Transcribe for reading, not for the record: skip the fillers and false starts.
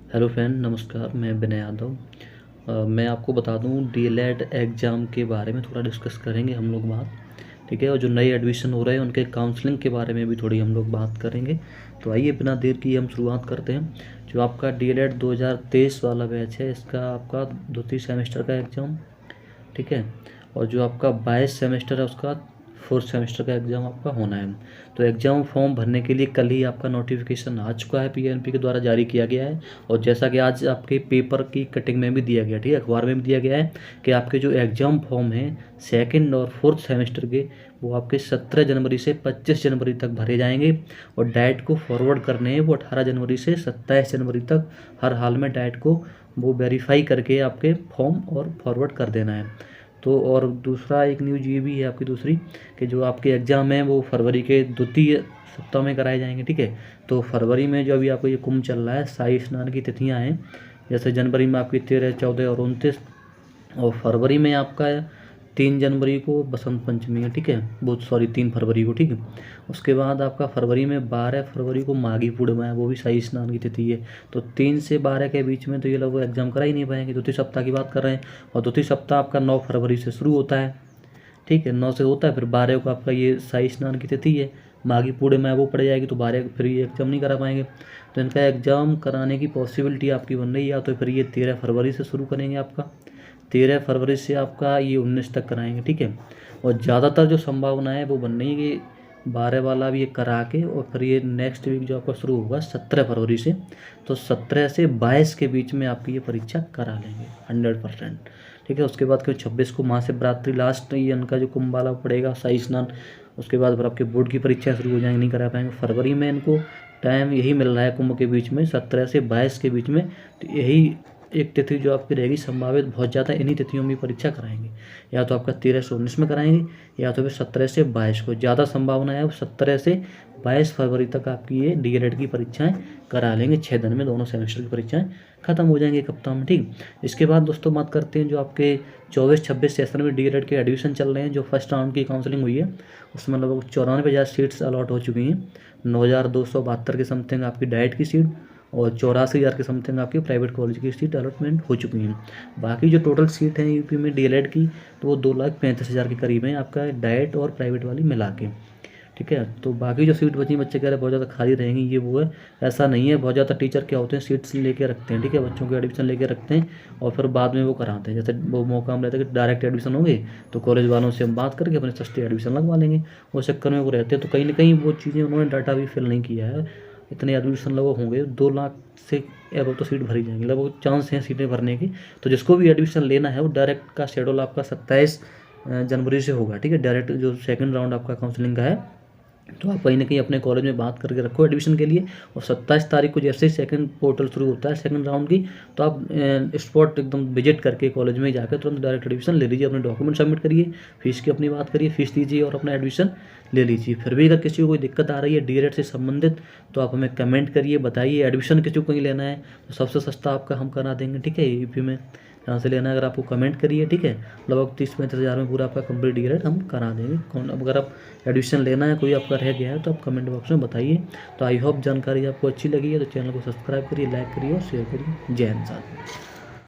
Hello friend, नमस्कार। मैं विनय यादव। मैं आपको बता दूं, डीएलएड एग्ज़ाम के बारे में थोड़ा डिस्कस करेंगे हम लोग बात। ठीक है, और जो नए एडमिशन हो रहे हैं उनके काउंसलिंग के बारे में भी थोड़ी हम लोग बात करेंगे। तो आइए बिना देर किए हम शुरुआत करते हैं। जो आपका डीएलएड 2023 वाला बैच है, इसका आपका द्वितीय सेमेस्टर का एग्ज़ाम, ठीक है, और जो आपका 22 सेमेस्टर है उसका फोर्थ सेमेस्टर का एग्ज़ाम आपका होना है। तो एग्ज़ाम फॉर्म भरने के लिए कल ही आपका नोटिफिकेशन आ चुका है, पीएनपी के द्वारा जारी किया गया है। और जैसा कि आज आपके पेपर की कटिंग में भी दिया गया, ठीक है, अखबार में भी दिया गया है कि आपके जो एग्ज़ाम फॉर्म हैं सेकंड और फोर्थ सेमेस्टर के, वो आपके 17 जनवरी से 25 जनवरी तक भरे जाएंगे। और डाइट को फॉरवर्ड करने हैं वो 18 जनवरी से 27 जनवरी तक हर हाल में डाइट को वो वेरीफाई करके आपके फॉर्म और फॉरवर्ड कर देना है। तो और दूसरा एक न्यूज़ ये भी है आपकी दूसरी, कि जो आपके एग्ज़ाम हैं वो फरवरी के द्वितीय सप्ताह में कराए जाएंगे। ठीक है, तो फरवरी में जो अभी आपको ये कुंभ चल रहा है, शाही स्नान की तिथियां हैं, जैसे जनवरी में आपकी 13, 14 और 29, और फरवरी में आपका 3 जनवरी को बसंत पंचमी है। ठीक है, बहुत सॉरी 3 फरवरी को। ठीक है, उसके बाद आपका फरवरी में 12 फरवरी को माघी पूर्णिमा है, वो भी शाही स्नान की तिथि है। तो 3 से 12 के बीच में तो ये लोग एग्जाम करा ही नहीं पाएंगे, द्वितीय सप्ताह की बात कर रहे हैं। और द्वितीय सप्ताह आपका 9 फरवरी से शुरू होता है। ठीक है, 9 से होता है, फिर 12 को आपका ये शाही स्नान की तिथि है, माघी पूर्णिमा वो पड़ जाएगी, तो 12 को फिर ये एग्जाम नहीं करा पाएंगे। तो इनका एग्ज़ाम कराने की पॉसिबिलिटी आपकी बन रही है, या तो फिर ये 13 फरवरी से शुरू करेंगे आपका, 13 फरवरी से आपका ये 19 तक कराएंगे। ठीक है, और ज़्यादातर जो संभावना है वो बन रही है कि 12 वाला भी ये करा के, और फिर ये नेक्स्ट वीक जो आपका शुरू होगा 17 फरवरी से, तो 17 से 22 के बीच में आपकी ये परीक्षा करा लेंगे 100%। ठीक है, उसके बाद क्यों 26 को महाशिवरात्रि लास्ट ये इनका जो कुंभ वाला पड़ेगा शाही स्नान, उसके बाद फिर आपके बोर्ड की परीक्षा शुरू हो जाएंगी, नहीं करा पाएंगे। फरवरी में इनको टाइम यही मिल रहा है कुंभ के बीच में, 17 से 22 के बीच में। तो यही एक तिथि जो आपकी रहेगी संभावित, बहुत ज़्यादा इन्हीं तिथियों में परीक्षा कराएंगे, या तो आपका 13 से 19 में कराएंगे, या तो फिर 17 से 22 को। ज़्यादा संभावना है 17 से 22 फरवरी तक आपकी ये डीएलएड की परीक्षाएं करा लेंगे। 6 दिन में दोनों सेमेस्टर की परीक्षाएं खत्म हो जाएंगी एक हफ्ता में। ठीक, इसके बाद दोस्तों बात करते हैं जो आपके 24-26 सेशन में डीएलएड के एडमिशन चल रहे हैं। जो फर्स्ट राउंड की काउंसलिंग हुई है उसमें लगभग 94,000 सीट्स अलॉट हो चुकी हैं। 9,272 के समथिंग आपकी डाइट की सीट, और 84,000 के समथिंग आपकी प्राइवेट कॉलेज की सीट अलॉटमेंट हो चुकी हैं। बाकी जो टोटल सीट हैं यूपी में डीएलएड की, तो वो 2,35,000 के करीब हैं आपका डाइट और प्राइवेट वाली मिला के। ठीक है, तो बाकी जो सीट बची, बच्चे कह रहे हैं बहुत ज़्यादा खाली रहेंगी, ये वो है, ऐसा नहीं है। बहुत ज़्यादा टीचर क्या होते हैं, सीट्स लेके रखते हैं, ठीक है, बच्चों को एडमिशन लेके रखते हैं और फिर बाद में वो कराते हैं। जैसे वो मौका हम रहता है कि डायरेक्ट एडमिशन होंगे तो कॉलेज वालों से हम बात करके अपने सस्ते एडमिशन लगवा लेंगे, उस चक्कर में वो रहते हैं। तो कहीं ना कहीं वो चीज़ें उन्होंने डाटा भी फिल नहीं किया है। इतने एडमिशन लोग होंगे, 2 लाख से एबव तो सीट भरी जाएंगी, लगभग चांस हैं सीटें भरने की। तो जिसको भी एडमिशन लेना है वो डायरेक्ट का शेड्यूल आपका 27 जनवरी से होगा। ठीक है, डायरेक्ट जो सेकंड राउंड आपका काउंसलिंग का है, तो आप कहीं ना कहीं अपने कॉलेज में बात करके रखो एडमिशन के लिए। और 27 तारीख को जैसे ही सेकंड पोर्टल शुरू होता है सेकंड राउंड की, तो आप स्पॉट एकदम विजिट करके कॉलेज में जाकर तुरंत डायरेक्ट एडमिशन ले लीजिए। अपने डॉक्यूमेंट सबमिट करिए, फीस की अपनी बात करिए, फीस दीजिए और अपना एडमिशन ले लीजिए। फिर भी अगर किसी को कोई दिक्कत आ रही है डीएलएड से संबंधित, तो आप हमें कमेंट करिए, बताइए। एडमिशन किसी को कहीं लेना है तो सबसे सस्ता आपका हम करा देंगे। ठीक है, यूपी में जहाँ से लेना है अगर आपको कमेंट करिए। ठीक है, लगभग 30-35 हज़ार में पूरा आपका कंप्लीट डीएलएड हम करा देंगे। अगर आप एडमिशन लेना है, कोई आपका रह गया है, तो आप कमेंट बॉक्स में बताइए। तो आई होप जानकारी आपको अच्छी लगी है, तो चैनल को सब्सक्राइब करिए, लाइक करिए और शेयर करिए। जय हिंद साथ।